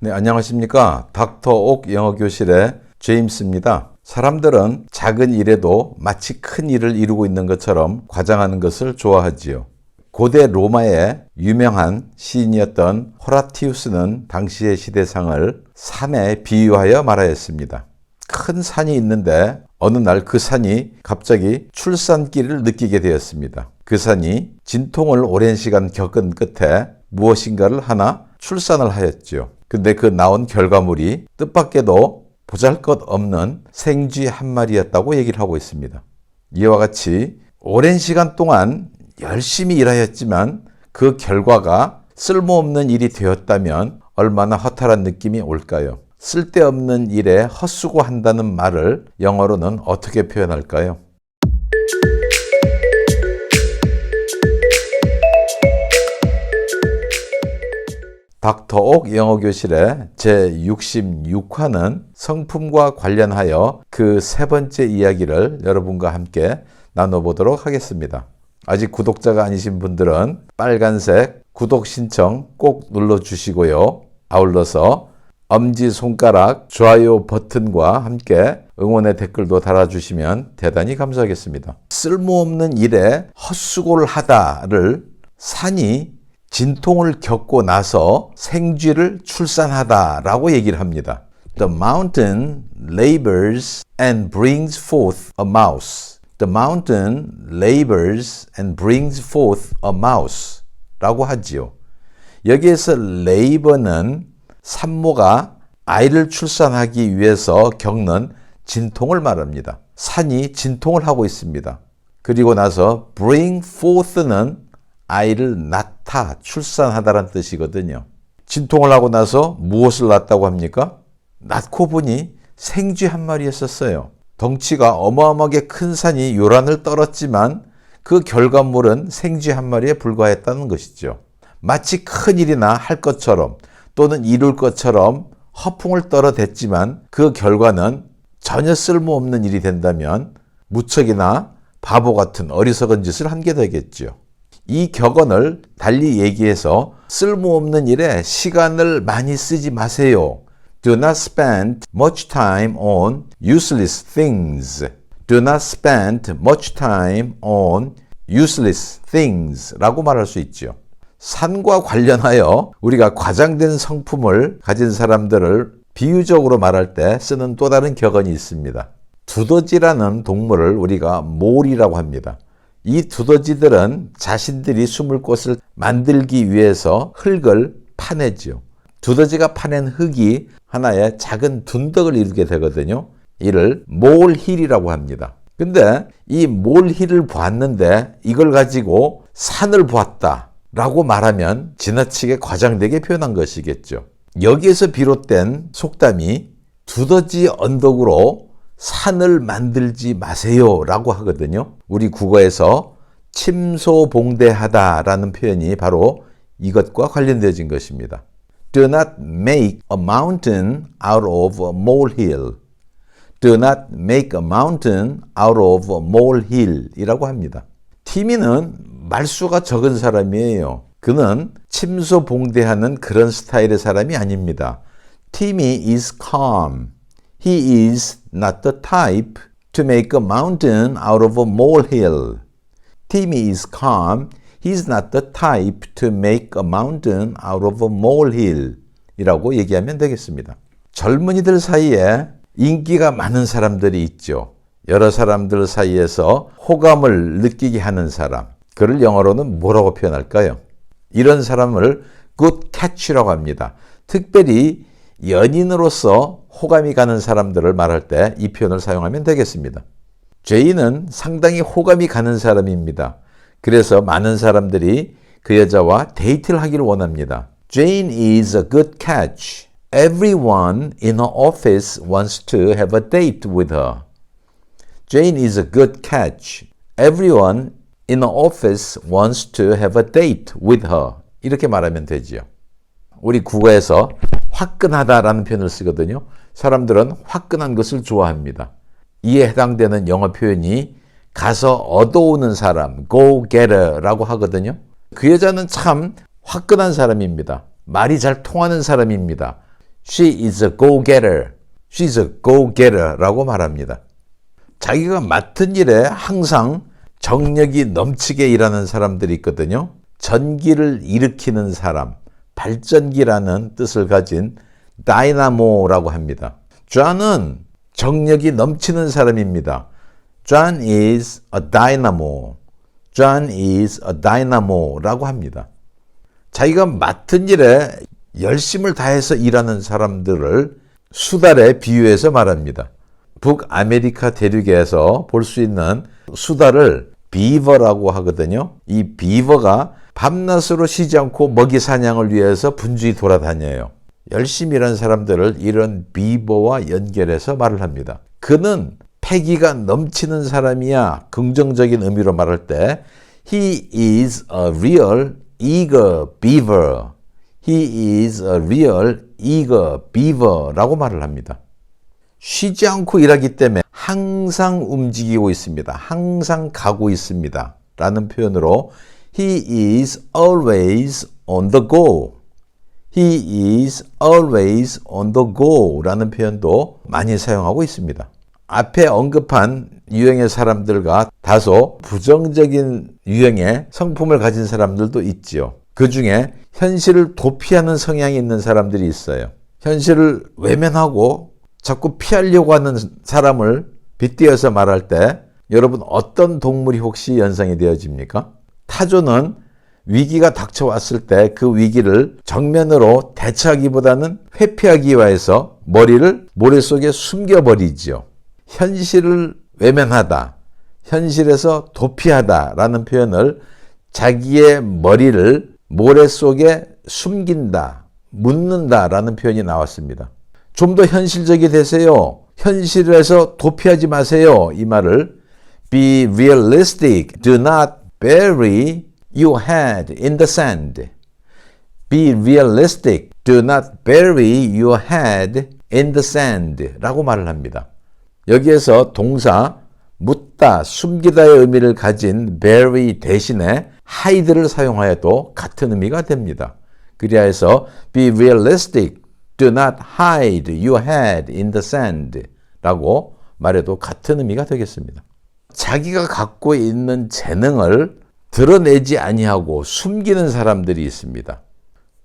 네, 안녕하십니까. 닥터옥 영어교실의 제임스입니다. 사람들은 작은 일에도 마치 큰 일을 이루고 있는 것처럼 과장하는 것을 좋아하지요. 고대 로마의 유명한 시인이었던 호라티우스는 당시의 시대상을 산에 비유하여 말하였습니다. 큰 산이 있는데 어느 날 그 산이 갑자기 출산기를 느끼게 되었습니다. 그 산이 진통을 오랜 시간 겪은 끝에 무엇인가를 하나 출산을 하였죠. 근데 그 나온 결과물이 뜻밖에도 보잘것없는 생쥐 한 마리였다고 얘기를 하고 있습니다. 이와 같이 오랜 시간 동안 열심히 일하였지만 그 결과가 쓸모없는 일이 되었다면 얼마나 허탈한 느낌이 올까요? 쓸데없는 일에 헛수고한다는 말을 영어로는 어떻게 표현할까요? 닥터옥 영어교실의 제66화는 성품과 관련하여 그 세 번째 이야기를 여러분과 함께 나눠보도록 하겠습니다. 아직 구독자가 아니신 분들은 빨간색 구독 신청 꼭 눌러주시고요. 아울러서 엄지손가락 좋아요 버튼과 함께 응원의 댓글도 달아주시면 대단히 감사하겠습니다. 쓸모없는 일에 헛수고를 하다를 산이 진통을 겪고 나서 생쥐를 출산하다라고 얘기를 합니다. The mountain labors and brings forth a mouse. The mountain labors and brings forth a mouse 라고 하지요. 여기에서 labor는 산모가 아이를 출산하기 위해서 겪는 진통을 말합니다. 산이 진통을 하고 있습니다. 그리고 나서 bring forth는 아이를 낳다, 출산하다라는 뜻이거든요. 진통을 하고 나서 무엇을 낳았다고 합니까? 낳고 보니 생쥐 한 마리였었어요. 덩치가 어마어마하게 큰 산이 요란을 떨었지만 그 결과물은 생쥐 한 마리에 불과했다는 것이죠. 마치 큰일이나 할 것처럼 또는 이룰 것처럼 허풍을 떨어댔지만 그 결과는 전혀 쓸모없는 일이 된다면 무척이나 바보 같은 어리석은 짓을 한 게 되겠죠. 이 격언을 달리 얘기해서 쓸모없는 일에 시간을 많이 쓰지 마세요. Do not spend much time on useless things. Do not spend much time on useless things 라고 말할 수 있죠. 산과 관련하여 우리가 과장된 성품을 가진 사람들을 비유적으로 말할 때 쓰는 또 다른 격언이 있습니다. 두더지라는 동물을 우리가 몰이라고 합니다. 이 두더지들은 자신들이 숨을 곳을 만들기 위해서 흙을 파내죠. 두더지가 파낸 흙이 하나의 작은 둔덕을 이루게 되거든요. 이를 몰힐이라고 합니다. 근데 이 몰힐을 보았는데 이걸 가지고 산을 보았다라고 말하면 지나치게 과장되게 표현한 것이겠죠. 여기에서 비롯된 속담이 두더지 언덕으로 산을 만들지 마세요 라고 하거든요. 우리 국어에서 침소봉대하다 라는 표현이 바로 이것과 관련되어진 것입니다. Do not make a mountain out of a molehill. Do not make a mountain out of a molehill 이라고 합니다. 티미는 말수가 적은 사람이에요. 그는 침소봉대하는 그런 스타일의 사람이 아닙니다. 티미 is calm. He is not the type to make a mountain out of a molehill. Timmy is calm. He's not the type to make a mountain out of a molehill. 이라고 얘기하면 되겠습니다. 젊은이들 사이에 인기가 많은 사람들이 있죠. 여러 사람들 사이에서 호감을 느끼게 하는 사람. 그를 영어로는 뭐라고 표현할까요? 이런 사람을 good catch라고 합니다. 특별히 연인으로서 호감이 가는 사람들을 말할 때 이 표현을 사용하면 되겠습니다. 제이는 상당히 호감이 가는 사람입니다. 그래서 많은 사람들이 그 여자와 데이트를 하기를 원합니다. Jane is a good catch. Everyone in her office wants to have a date with her. Jane is a good catch. Everyone in her office wants to have a date with her. 이렇게 말하면 되지요. 우리 국어에서 화끈하다라는 표현을 쓰거든요. 사람들은 화끈한 것을 좋아합니다. 이에 해당되는 영어 표현이 가서 얻어오는 사람, go getter라고 하거든요. 그 여자는 참 화끈한 사람입니다. 말이 잘 통하는 사람입니다. She is a go-getter. She's a go-getter라고 말합니다. 자기가 맡은 일에 항상 정력이 넘치게 일하는 사람들이 있거든요. 전기를 일으키는 사람, 발전기라는 뜻을 가진 다이나모라고 합니다. 존은 정력이 넘치는 사람입니다. John is a dynamo. John is a dynamo라고 합니다. 자기가 맡은 일에 열심을 다해서 일하는 사람들을 수달에 비유해서 말합니다. 북아메리카 대륙에서 볼 수 있는 수달을 비버라고 하거든요. 이 비버가 밤낮으로 쉬지 않고 먹이 사냥을 위해서 분주히 돌아다녀요. 열심히 일하는 사람들을 이런 비버와 연결해서 말을 합니다. 그는 패기가 넘치는 사람이야. 긍정적인 의미로 말할 때 He is a real eager beaver. He is a real eager beaver라고 말을 합니다. 쉬지 않고 일하기 때문에 항상 움직이고 있습니다. 항상 가고 있습니다. 라는 표현으로 He is always on the go. He is always on the go 라는 표현도 많이 사용하고 있습니다. 앞에 언급한 유형의 사람들과 다소 부정적인 유형의 성품을 가진 사람들도 있지요. 그 중에 현실을 도피하는 성향이 있는 사람들이 있어요. 현실을 외면하고 자꾸 피하려고 하는 사람을 빗대어서 말할 때 여러분 어떤 동물이 혹시 연상이 되어집니까? 타조는 위기가 닥쳐왔을 때 그 위기를 정면으로 대처하기보다는 회피하기 위해서 머리를 모래 속에 숨겨버리지요. 현실을 외면하다, 현실에서 도피하다 라는 표현을 자기의 머리를 모래 속에 숨긴다, 묻는다 라는 표현이 나왔습니다. 좀 더 현실적이 되세요. 현실에서 도피하지 마세요. 이 말을 Be realistic. Do not bury your head in the sand. Be realistic. Do not bury your head in the sand. 라고 말을 합니다. 여기에서 동사 묻다, 숨기다의 의미를 가진 bury 대신에 hide를 사용하여도 같은 의미가 됩니다. 그리하 해서 be realistic. Do not hide your head in the sand. 라고 말해도 같은 의미가 되겠습니다. 자기가 갖고 있는 재능을 드러내지 아니하고 숨기는 사람들이 있습니다.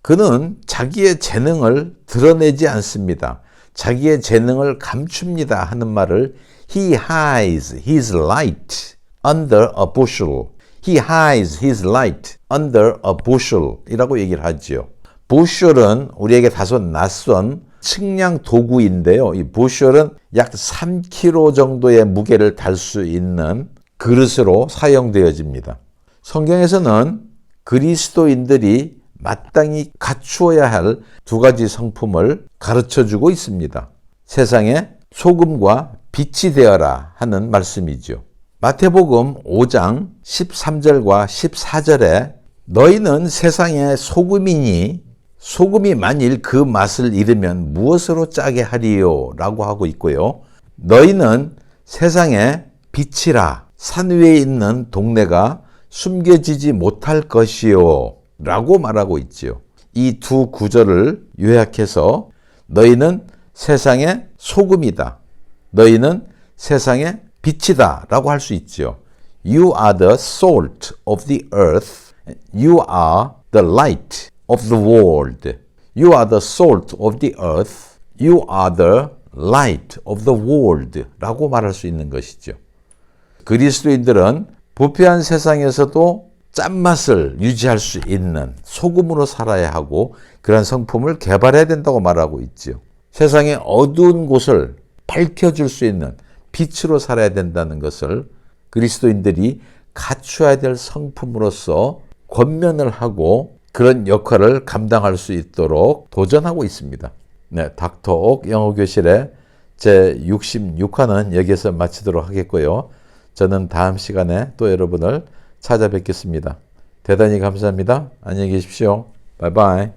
그는 자기의 재능을 드러내지 않습니다. 자기의 재능을 감춥니다 하는 말을 He hides his light under a bushel. He hides his light under a bushel 이라고 얘기를 하죠. bushel은 우리에게 다소 낯선 측량 도구인데요. 이 bushel은 약 3kg 정도의 무게를 달 수 있는 그릇으로 사용되어집니다. 성경에서는 그리스도인들이 마땅히 갖추어야 할 두 가지 성품을 가르쳐주고 있습니다. 세상에 소금과 빛이 되어라 하는 말씀이죠. 마태복음 5장 13절과 14절에 너희는 세상의 소금이니 소금이 만일 그 맛을 잃으면 무엇으로 짜게 하리요? 라고 하고 있고요. 너희는 세상의 빛이라 산 위에 있는 동네가 숨겨지지 못할 것이요 라고 말하고 있지요. 이 두 구절을 요약해서 너희는 세상의 소금이다. 너희는 세상의 빛이다 라고 할 수 있지요. You are the salt of the earth. You are the light of the world. You are the salt of the earth. You are the light of the world 라고 말할 수 있는 것이죠. 그리스도인들은 부패한 세상에서도 짠맛을 유지할 수 있는 소금으로 살아야 하고 그런 성품을 개발해야 된다고 말하고 있지요. 세상의 어두운 곳을 밝혀줄 수 있는 빛으로 살아야 된다는 것을 그리스도인들이 갖춰야 될 성품으로서 권면을 하고 그런 역할을 감당할 수 있도록 도전하고 있습니다. 네, 닥터옥 영어교실의 제66화는 여기에서 마치도록 하겠고요. 저는 다음 시간에 또 여러분을 찾아뵙겠습니다. 대단히 감사합니다. 안녕히 계십시오. 바이바이.